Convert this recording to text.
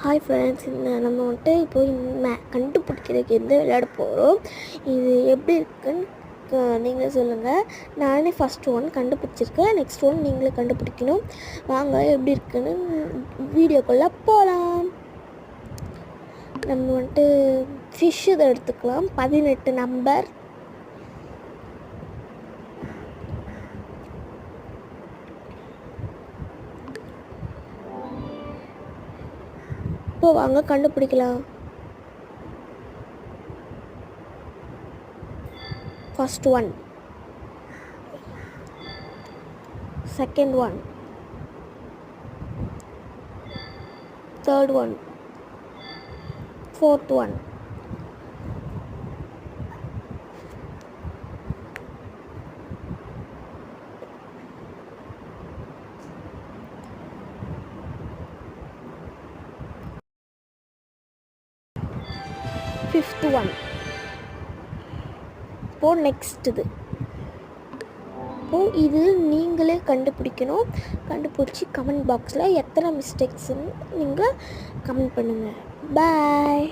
Hi friends, நம்ம வந்துட்டு இப்போ கண்டுபிடிக்கிறதுக்கு எந்த விளையாட போகிறோம். இது எப்படி இருக்குன்னு நீங்களே சொல்லுங்கள். நானே ஃபஸ்ட் ஒன் கண்டுபிடிச்சிருக்கேன், நெக்ஸ்ட் ஒன் நீங்களே கண்டுபிடிக்கணும். வாங்க எப்படி இருக்குன்னு வீடியோக்குள்ளே போகலாம். நம்ம வந்துட்டு ஃபிஷ் இதை எடுத்துக்கலாம். 18 நம்பர். இப்போ வாங்க கண்டுபிடிக்கலாம். First one, second one, third one, fourth one, fifth one. இப்போது நெக்ஸ்ட் இது நீங்களே கண்டுபிடிக்கணும். கண்டுபிடிச்சி கமெண்ட் பாக்ஸில் எத்தனை மிஸ்டேக்ஸ்ன்னு நீங்கள் கமெண்ட் பண்ணுங்கள். பாய்.